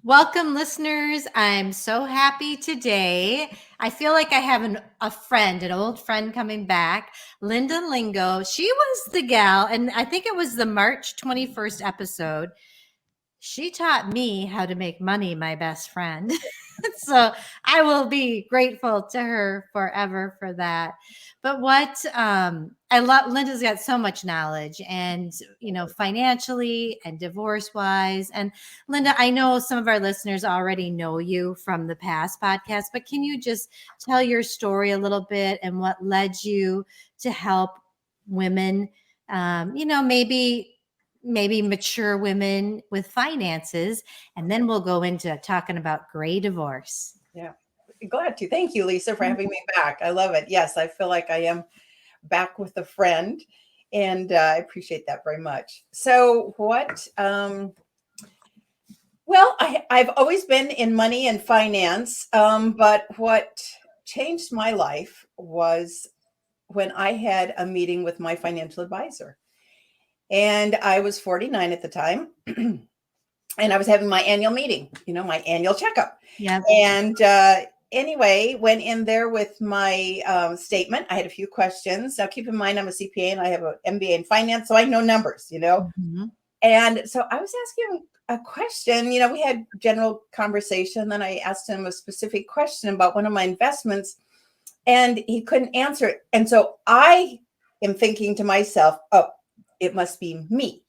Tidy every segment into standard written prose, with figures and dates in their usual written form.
Welcome, listeners. I'm so happy today. I feel like I have an old friend coming back, Linda Lingo. She was the gal, and I think it was the March 21st episode. She taught me how to make money, my best friend. So I will be grateful to her forever for that. But what I love, Linda's got so much knowledge, and financially and divorce wise. And Linda, I know some of our listeners already know you from the past podcast, but can you just tell your story a little bit and what led you to help women? Maybe mature women with finances, and then we'll go into talking about gray divorce. Yeah, glad to. Thank you, Lisa, for having me back. I love it. Yes, I feel like I am back with a friend, and I appreciate that very much. So, I've always been in money and finance, but what changed my life was when I had a meeting with my financial advisor. And I was 49 at the time. And I was having my annual meeting, my annual checkup. Yeah. And anyway, went in there with my statement. I had a few questions. Now, keep in mind, I'm a CPA and I have an MBA in finance, so I know numbers, Mm-hmm. And so I was asking a question. We had general conversation. Then I asked him a specific question about one of my investments, and he couldn't answer it. And so I am thinking to myself, oh, it must be me.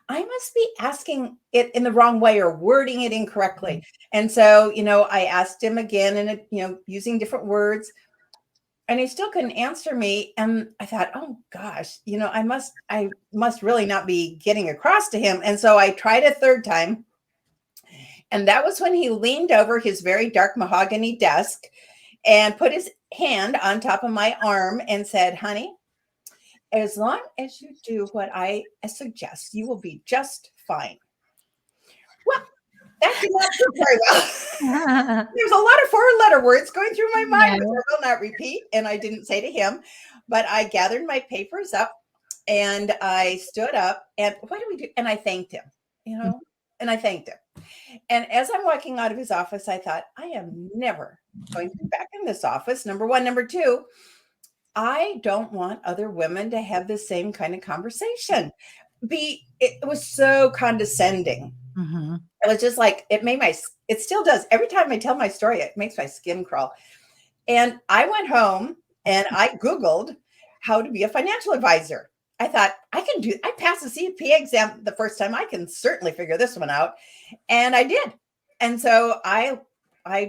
I must be asking it in the wrong way or wording it incorrectly. And so, I asked him again and, using different words, and he still couldn't answer me. And I thought, oh gosh, I must really not be getting across to him. And so I tried a third time. And that was when he leaned over his very dark mahogany desk and put his hand on top of my arm and said, honey, as long as you do what I suggest, you will be just fine. Well, that did not go very well. There's a lot of four-letter words going through my mind, which I will not repeat, and I didn't say to him. But I gathered my papers up, and I stood up, and what do we do? And I thanked him, and I thanked him. And as I'm walking out of his office, I thought, I am never going to be back in this office, number one. Number two, I don't want other women to have the same kind of conversation. It was so condescending. Mm-hmm. It was just like, it still does. Every time I tell my story, it makes my skin crawl. And I went home and I Googled how to be a financial advisor. I thought I passed the CPA exam the first time. I can certainly figure this one out. And I did. And so I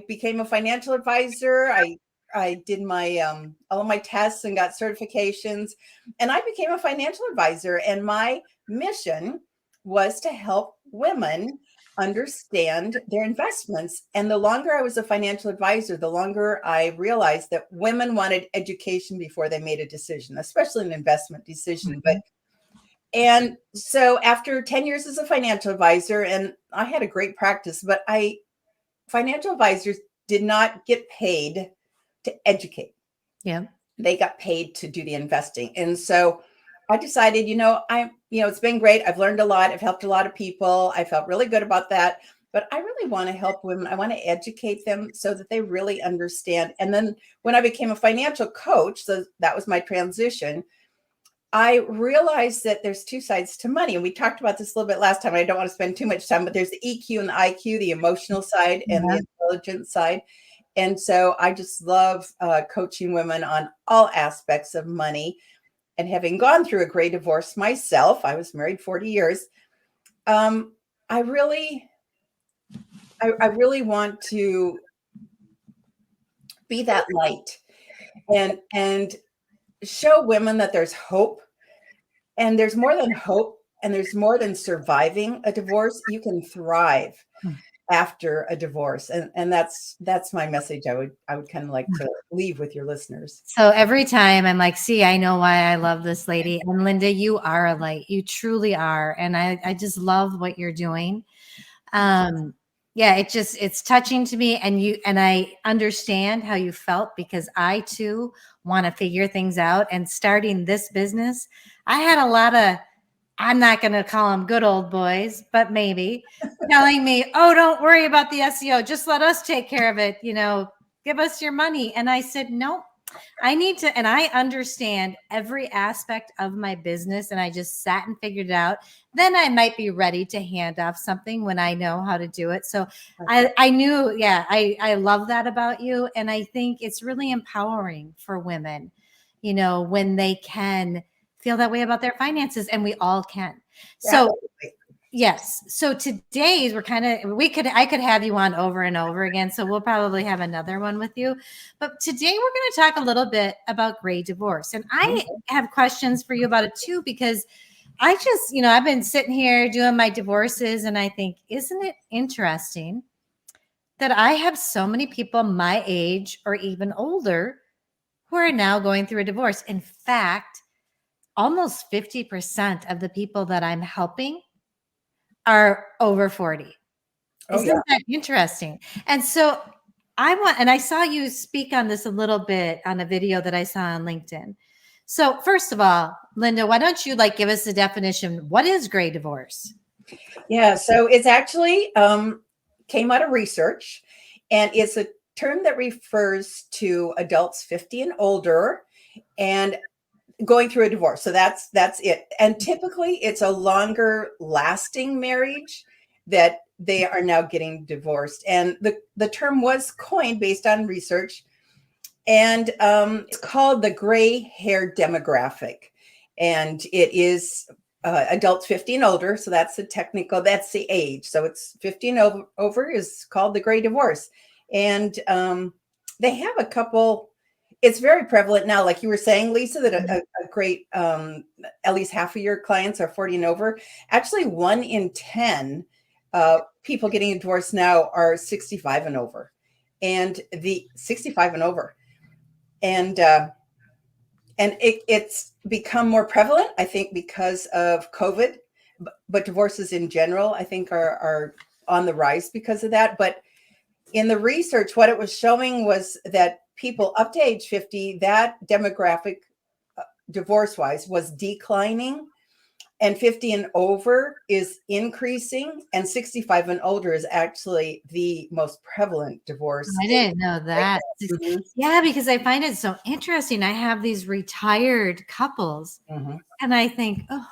became a financial advisor. I did my all of my tests and got certifications, and I became a financial advisor. And my mission was to help women understand their investments. And the longer I was a financial advisor, the longer I realized that women wanted education before they made a decision, especially an investment decision. Mm-hmm. And so after 10 years as a financial advisor, and I had a great practice, but financial advisors did not get paid to educate. Yeah. They got paid to do the investing. And so I decided, it's been great. I've learned a lot. I've helped a lot of people. I felt really good about that. But I really want to help women. I want to educate them so that they really understand. And then when I became a financial coach, so that was my transition, I realized that there's two sides to money. And we talked about this a little bit last time. I don't want to spend too much time, but there's the EQ and the IQ, the emotional side and the intelligence side. And so I just love coaching women on all aspects of money. And having gone through a great divorce myself, I was married 40 years. I really want to be that light and show women that there's hope, and there's more than hope, and there's more than surviving a divorce. You can thrive after a divorce. And that's my message. I would kind of like to leave with your listeners. So every time I'm like, see, I know why I love this lady. And Linda, you are a light. You truly are. And I just love what you're doing. Yeah, it's touching to me. And I understand how you felt, because I too want to figure things out. And starting this business, I had a lot of I'm not going to call them good old boys, but maybe telling me, oh, don't worry about the SEO. Just let us take care of it. Give us your money. And I said, no, I need to. And I understand every aspect of my business. And I just sat and figured it out. Then I might be ready to hand off something when I know how to do it. So I knew, I love that about you. And I think it's really empowering for women, when they can feel that way about their finances, and we all can. So Absolutely. yes. So today's I could have you on over and over again. So we'll probably have another one with you. But today we're going to talk a little bit about gray divorce. And I have questions for you about it too, because I just, I've been sitting here doing my divorces, and I think, isn't it interesting that I have so many people my age or even older who are now going through a divorce? In fact, almost 50% of the people that I'm helping are over 40. Isn't that interesting? And so I saw you speak on this a little bit on a video that I saw on LinkedIn. So first of all, Linda, why don't you give us the definition? What is gray divorce? Yeah, so it's actually came out of research, and it's a term that refers to adults 50 and older and going through a divorce. So that's it. And typically it's a longer lasting marriage that they are now getting divorced. And the term was coined based on research, and it's called the gray hair demographic. And it is adults 50 and older. So that's that's the age. So it's 50 and over is called the gray divorce. And they have a couple. It's very prevalent now, like you were saying, Lisa, that a great, at least half of your clients are 40 and over. Actually, 1 in 10 people getting a divorce now are 65 and over, and the 65 and over. And it's become more prevalent, I think, because of COVID, but divorces in general, I think, are on the rise because of that. But in the research, what it was showing was that people up to age 50, that demographic, divorce-wise, was declining, and 50 and over is increasing, and 65 and older is actually the most prevalent divorce. I didn't know that. Mm-hmm. Yeah, because I find it so interesting. I have these retired couples, and I think, oh,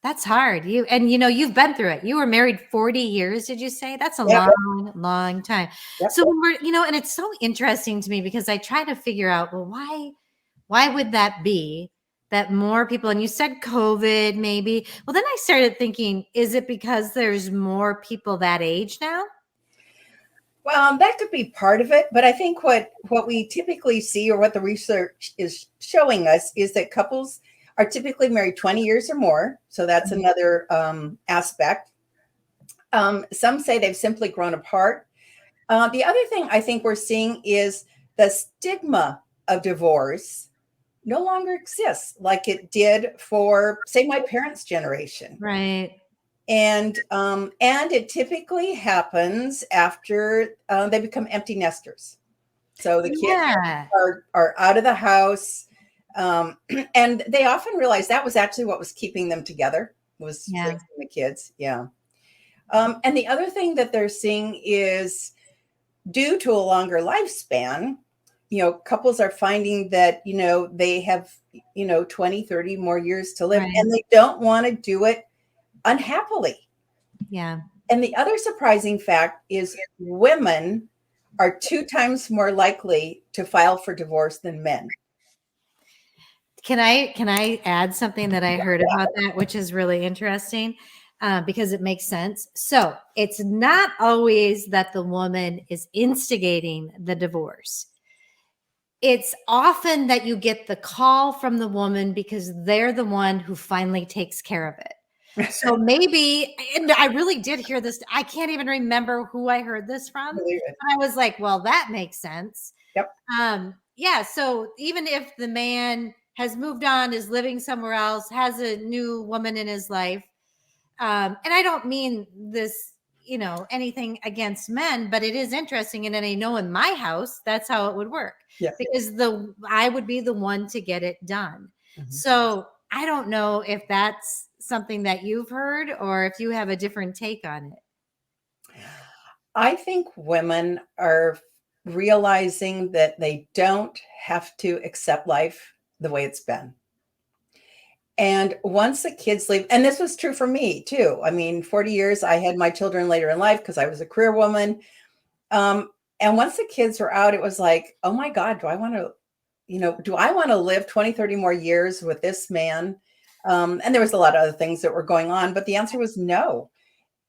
that's hard. You've been through it. You were married 40 years, did you say? That's a long, long time. Yep. So when we're, and it's so interesting to me because I try to figure out, well, why would that be that more people, and you said COVID maybe. Well, then I started thinking, is it because there's more people that age now? Well, that could be part of it, but I think what we typically see, or what the research is showing us, is that couples are typically married 20 years or more. So that's another aspect. Some say they've simply grown apart. The other thing I think we're seeing is the stigma of divorce no longer exists like it did for, say, my parents' generation. Right. And it typically happens after they become empty nesters. So the kids are out of the house, and they often realize that was actually what was keeping them together, was raising the kids. Yeah. And the other thing that they're seeing is, due to a longer lifespan, couples are finding that, they have, 20, 30 more years to live, and they don't want to do it unhappily. Yeah. And the other surprising fact is women are 2 times more likely to file for divorce than men. Can I add something that I heard about that, which is really interesting, because it makes sense. So it's not always that the woman is instigating the divorce. It's often that you get the call from the woman because they're the one who finally takes care of it. So maybe, and I really did hear this. I can't even remember who I heard this from. I was like, well, that makes sense. Yep. Yeah. So even if the man has moved on, is living somewhere else, has a new woman in his life, and I don't mean this, anything against men, but it is interesting. And then I know in my house, that's how it would work. Yeah. Because I would be the one to get it done. So I don't know if that's something that you've heard, or if you have a different take on it. I think women are realizing that they don't have to accept life the way it's been. And once the kids leave, and this was true for me too. I mean, 40 years, I had my children later in life because I was a career woman. And once the kids were out, it was like, oh my God, do I want to live 20, 30 more years with this man? And there was a lot of other things that were going on, but the answer was no.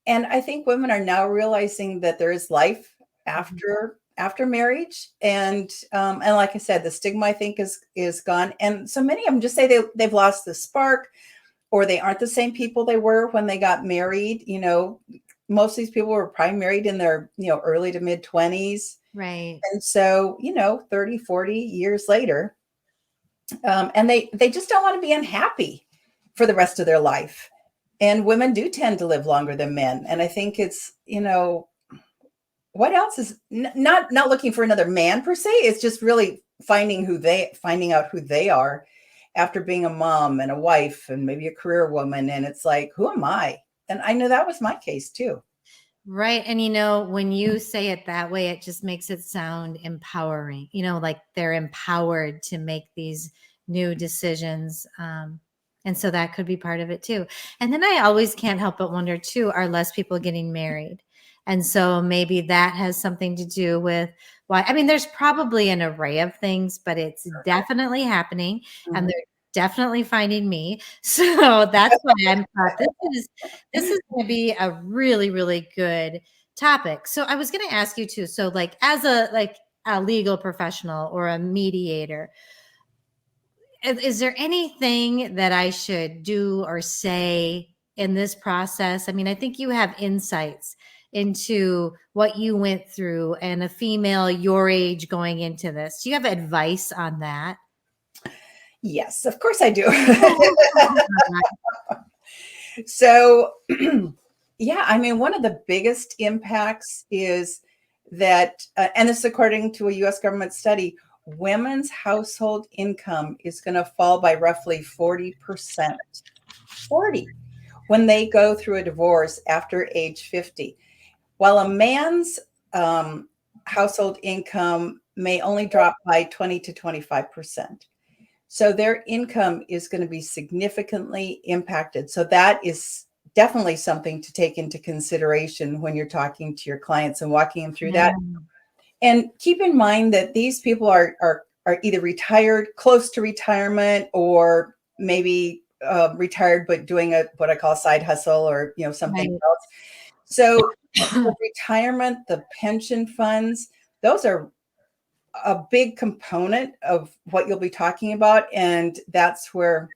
And I think women are now realizing that there is life after marriage, and like I said, the stigma I think is gone. And so many of them just say they've lost the spark, or they aren't the same people they were when they got married. Most of these people were probably married in their early to mid 20s, Right. and so 30, 40 years later, and they just don't want to be unhappy for the rest of their life. And women do tend to live longer than men. And I think it's, what else is not looking for another man per se. It's just really finding out who they are after being a mom and a wife and maybe a career woman. And it's like, who am I? And I know that was my case too. Right. And, when you say it that way, it just makes it sound empowering, like they're empowered to make these new decisions. And so that could be part of it too. And then I always can't help but wonder too, are less people getting married? And so maybe that has something to do with why. I mean, there's probably an array of things, but it's definitely happening. And they're definitely finding me. So that's why I'm thought this is going to be a really, really good topic. So I was going to ask you too. So like as a legal professional or a mediator, is there anything that I should do or say in this process? I mean, I think you have insights into what you went through and a female your age going into this. Do you have advice on that? Yes, of course I do. So, yeah, I mean, one of the biggest impacts is that, and this is according to a US government study, women's household income is going to fall by roughly 40%. 40 when they go through a divorce after age 50, while a man's household income may only drop by 20 to 25%. So their income is going to be significantly impacted. So that is definitely something to take into consideration when you're talking to your clients and walking them through that. And keep in mind that these people are either retired, close to retirement, or maybe retired but doing what I call a side hustle, or something else. So the retirement, the pension funds, those are a big component of what you'll be talking about. And that's where,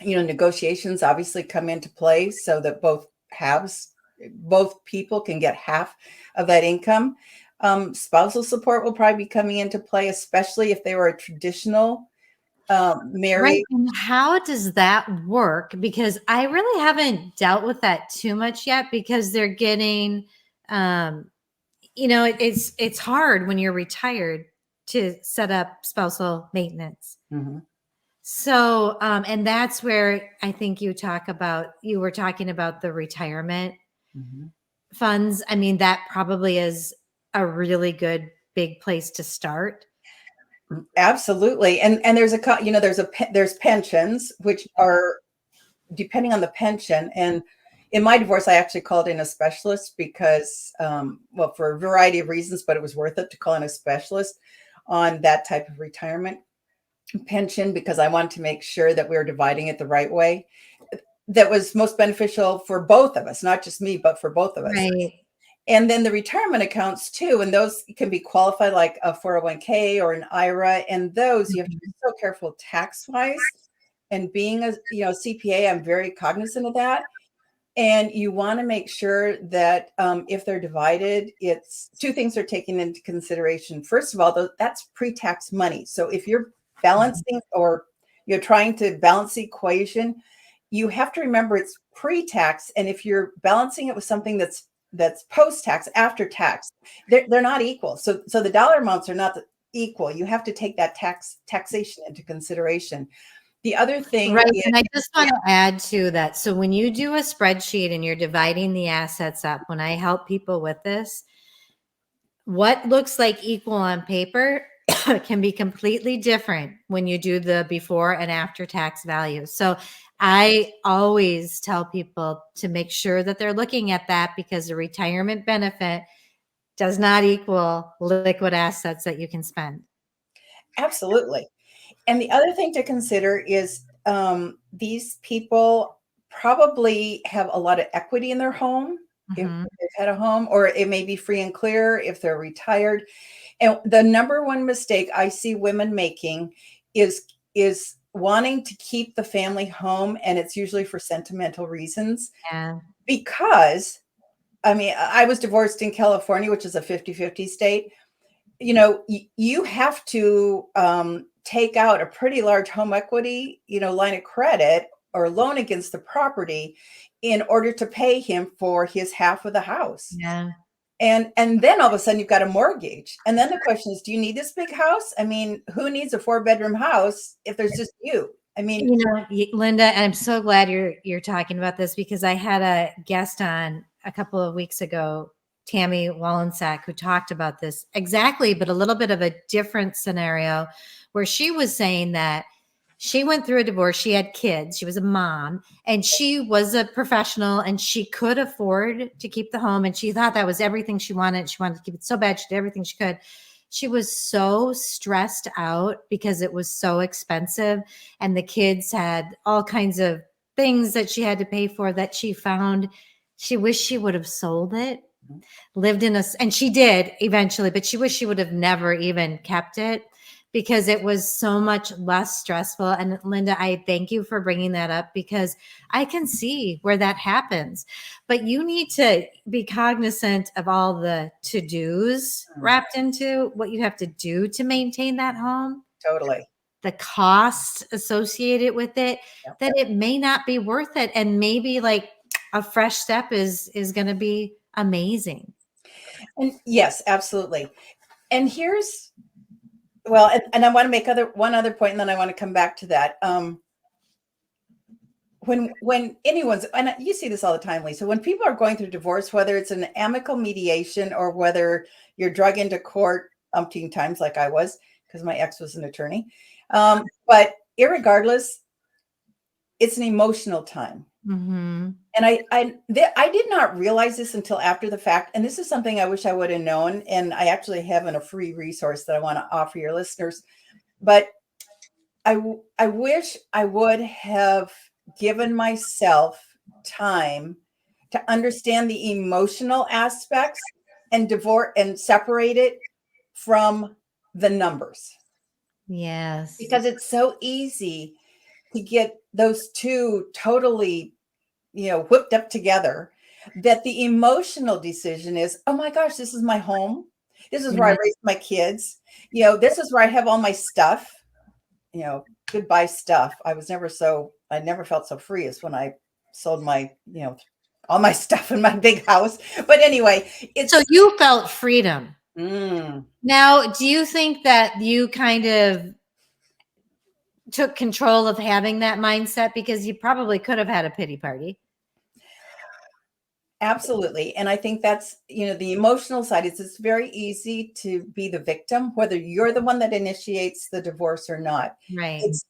negotiations obviously come into play so that both people can get half of that income. Spousal support will probably be coming into play, especially if they were a traditional married. Right. And how does that work? Because I really haven't dealt with that too much yet, because they're getting, it's hard when you're retired to set up spousal maintenance. Mm-hmm. So, and that's where I think you were talking about the retirement funds. I mean, that probably is a really big place to start. Absolutely. And there's pensions, which are depending on the pension. And in my divorce, I actually called in a specialist because, for a variety of reasons, but it was worth it to call in a specialist on that type of retirement pension, because I wanted to make sure that we were dividing it the right way that was most beneficial for both of us, not just me, but for both of us. Right. And then the retirement accounts too, and those can be qualified like a 401k or an IRA, and those you have to be so careful tax-wise. And being a CPA, I'm very cognizant of that. And you want to make sure that if they're divided, it's two things are taken into consideration. First of all, that's pre-tax money. So if you're balancing or you're trying to balance the equation, you have to remember it's pre-tax. And if you're balancing it with something that's post-tax, after tax, they're not equal. So the dollar amounts are not equal. You have to take that taxation into consideration. The other thing Right. is, And I just want to add to that. So when you do a spreadsheet and you're dividing the assets up, when I help people with this, what looks like equal on paper can be completely different when you do the before and after tax values. So I always tell people to make sure that they're looking at that, because the retirement benefit does not equal liquid assets that you can spend. absolutely. And the other thing to consider is these people probably have a lot of equity in their home if Mhm. they've had a home, or it may be free and clear if they're retired. And the number one mistake I see women making is wanting to keep the family home, and it's usually for sentimental reasons. Yeah. Because I mean, I was divorced in California, which is a 50-50 state. You know, you have to take out a pretty large home equity, line of credit or loan against the property in order to pay him for his half of the house. Yeah. And then all of a sudden you've got a mortgage. And then the question is, do you need this big house? I mean, who needs a 4-bedroom house if there's just you? I mean, Linda, and I'm so glad you're talking about this, because I had a guest on a couple of weeks ago, Tammy Wallensack, who talked about this exactly, but a little bit of a different scenario, where she was saying that she went through a divorce. She had kids. She was a mom, and she was a professional, and she could afford to keep the home. And she thought that was everything she wanted. She wanted to keep it so bad. She did everything she could. She was so stressed out because it was so expensive, and the kids had all kinds of things that she had to pay for, that she found she wished she would have sold it, lived in and she did eventually, but she wished she would have never even kept it, because it was so much less stressful. And Linda, I thank you for bringing that up, because I can see where that happens. But you need to be cognizant of all the to-dos wrapped into what you have to do to maintain that home, totally. the cost associated with it, Yep. that it may not be worth it. And maybe like a fresh step is going to be amazing. And yes, absolutely. And here's, well, and I want to make one other point, and then I want to come back to that. When anyone's, and you see this all the time, Lisa, when people are going through divorce, whether it's an amicable mediation or whether you're drug into court umpteen times, like I was, because my ex was an attorney. But irregardless, it's an emotional time. Mm-hmm. And I did not realize this until after the fact. And this is something I wish I would have known. And I actually have a free resource that I want to offer your listeners. But I wish I would have given myself time to understand the emotional aspects and divorce and separate it from the numbers. Yes. Because it's so easy to get those two totally, whipped up together, that the emotional decision is, oh my gosh, this is my home. This is where I raised my kids. This is where I have all my stuff, goodbye stuff. I never felt so free as when I sold my, all my stuff in my big house. But anyway, so you felt freedom. Mm. Now, do you think that you kind of took control of having that mindset, because you probably could have had a pity party? Absolutely. And I think that's, the emotional side is it's very easy to be the victim, whether you're the one that initiates the divorce or not. Right. It's,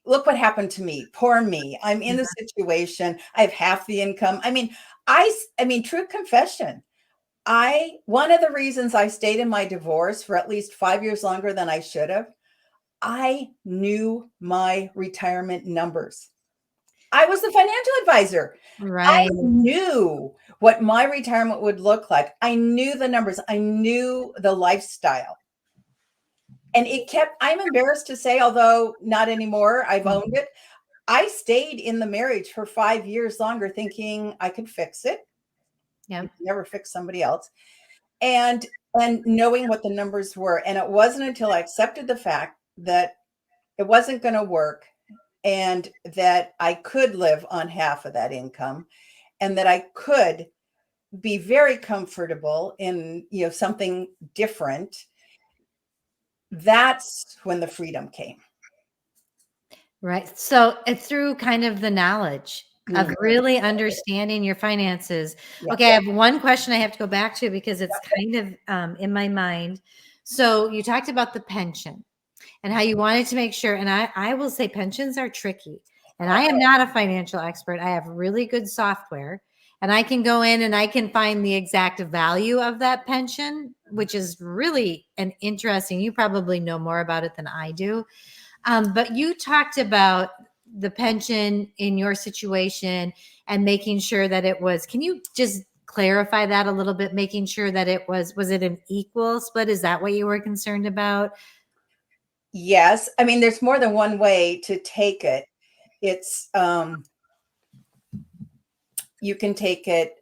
look what happened to me. Poor me. I'm in the situation. I have half the income. I mean, true confession. One of the reasons I stayed in my divorce for at least 5 years longer than I should have, I knew my retirement numbers. I was the financial advisor. I Right. knew what my retirement would look like. I knew the numbers. I knew the lifestyle. And I'm embarrassed to say, although not anymore, I've owned it. I stayed in the marriage for 5 years longer thinking I could fix it. Yeah. You can never fix somebody else. And knowing what the numbers were. And it wasn't until I accepted the fact that it wasn't going to work, and that I could live on half of that income, and that I could be very comfortable in, something different. That's when the freedom came. Right. So it's through kind of the knowledge of Mhm. really understanding your finances. Yeah. Okay, I have one question I have to go back to because it's kind of in my mind. So you talked about the pension and how you wanted to make sure, and I will say pensions are tricky. And I am not a financial expert. I have really good software, and I can go in and I can find the exact value of that pension, which is really an interesting. You probably know more about it than I do. But you talked about the pension in your situation and making sure that it was, can you just clarify that a little bit? Making sure that was it an equal split? Is that what you were concerned about? Yes. I mean, there's more than one way to take it. It's you can take it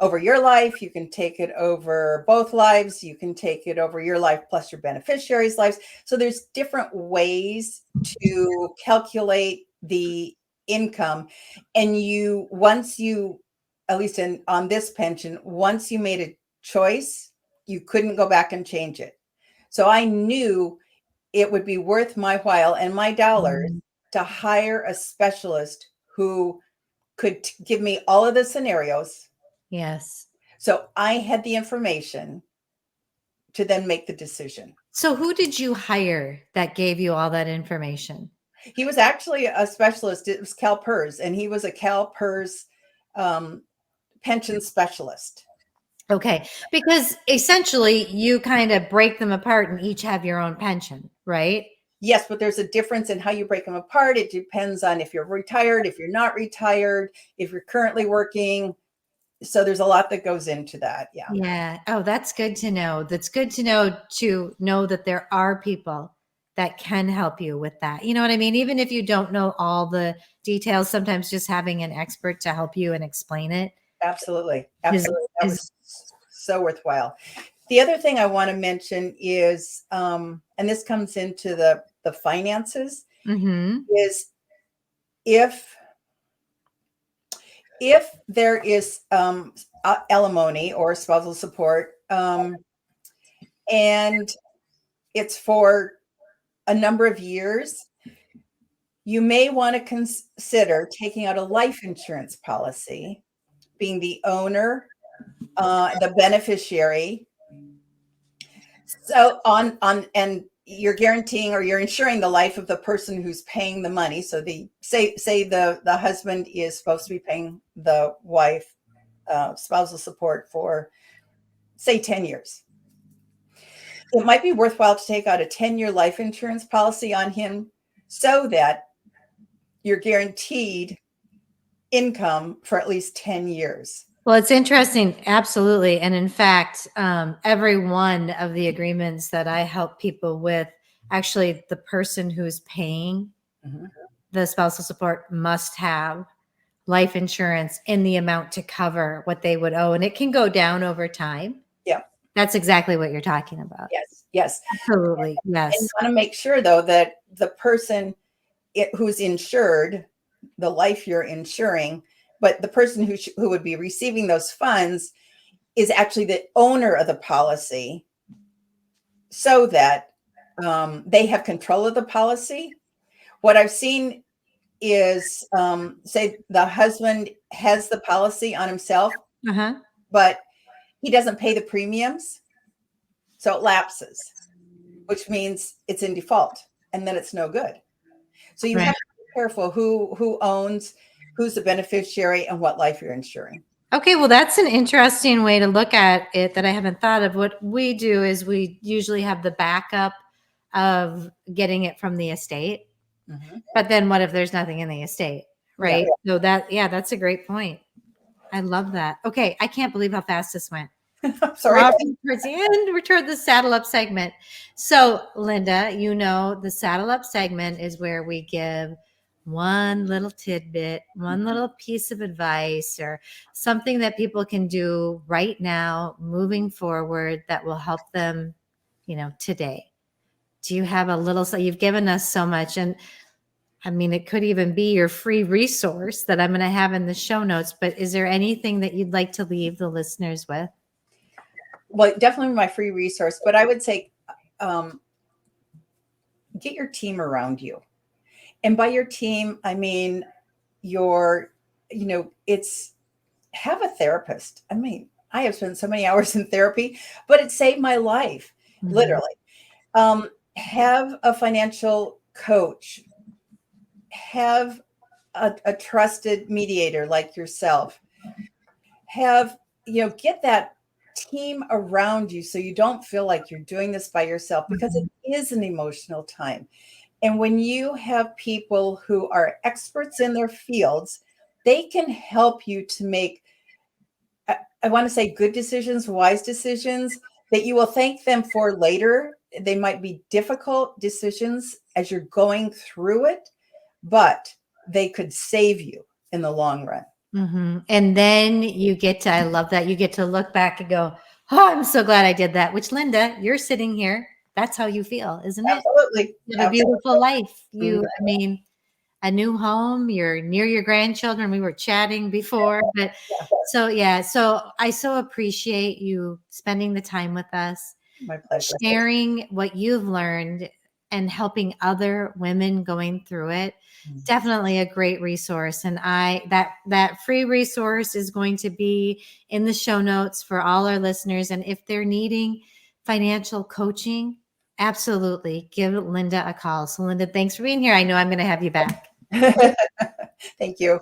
over your life, you can take it over both lives, you can take it over your life plus your beneficiaries' lives. So there's different ways to calculate the income. And you, once you, at least in on this pension, once you made a choice, you couldn't go back and change it. So I knew it would be worth my while and my dollars Mm, to hire a specialist who could give me all of the scenarios. yes. So I had the information to then make the decision. So who did you hire that gave you all that information? He was actually a specialist. It was CalPERS, and he was a CalPERS um, pension specialist. Okay, because essentially you kind of break them apart and each have your own pension, right? Yes, but there's a difference in how you break them apart. It depends on if you're retired, if you're not retired, if you're currently working. So there's a lot that goes into that. Yeah, Yeah. Oh, that's good to know. That's good to know that there are people that can help you with that. You know what I mean? Even if you don't know all the details, sometimes just having an expert to help you and explain it absolutely. is Absolutely. That is was so worthwhile. The other thing I want to mention is, and this comes into the finances, mhm. is if if there is alimony or spousal support, and it's for a number of years, you may want to consider taking out a life insurance policy, being the owner, the beneficiary. So on and you're guaranteeing or you're insuring the life of the person who's paying the money. So the say the husband is supposed to be paying the wife spousal support for say 10 years. It might be worthwhile to take out a 10-year life insurance policy on him so that you're guaranteed income for at least 10 years. Well, it's interesting, absolutely. And in fact, every one of the agreements that I help people with, actually, the person who's paying Mhm. the spousal support must have life insurance in the amount to cover what they would owe. And it can go down over time. Yeah. That's exactly what you're talking about. Yes. Yes. Absolutely. And you Yes. want to make sure though that the person who's insured, the life you're insuring, but the person who would be receiving those funds is actually the owner of the policy so that they have control of the policy. What I've seen is, say, the husband has the policy on himself, Uh-huh. but he doesn't pay the premiums. So it lapses, which means it's in default and then it's no good. So you Right. have to be careful who owns, who's the beneficiary, and what life you're insuring. Okay, well, that's an interesting way to look at it that I haven't thought of. What we do is we usually have the backup of getting it from the estate. Mhm. But then what if there's nothing in the estate, Yeah. right? So that, yeah, that's a great point. I love that. Okay, I can't believe how fast this went. I'm We're sorry. already towards the end. We're toward the saddle up segment. So, Linda, you know, the saddle up segment is where we give one little tidbit, one little piece of advice, or something that people can do right now, moving forward, that will help them, you know, today. Do you have a little, so you've given us so much, and I mean, it could even be your free resource that I'm going to have in the show notes, but is there anything that you'd like to leave the listeners with? Well, definitely my free resource, but I would say, get your team around you And by your team, I mean it's have a therapist. I mean, I have spent so many hours in therapy, but it saved my life, literally. Have a financial coach, have a trusted mediator like yourself, get that team around you so you don't feel like you're doing this by yourself, because it is an emotional time. And when you have people who are experts in their fields, they can help you to make, I want to say, good decisions, wise decisions that you will thank them for later. They might be difficult decisions as you're going through it, but they could save you in the long run. And then you get to, I love that, you get to look back and go, oh, I'm so glad I did that, which, Linda, you're sitting here. That's how you feel, isn't it? Absolutely. You have a beautiful life. Mhm. I mean, a new home, you're near your grandchildren. We were chatting before, but so I so appreciate you spending the time with us, My pleasure. sharing what you've learned and helping other women going through it. Definitely a great resource. And that free resource is going to be in the show notes for all our listeners. And if they're needing financial coaching, absolutely give Linda a call. So Linda, thanks for being here. I know I'm going to have you back. Thank you.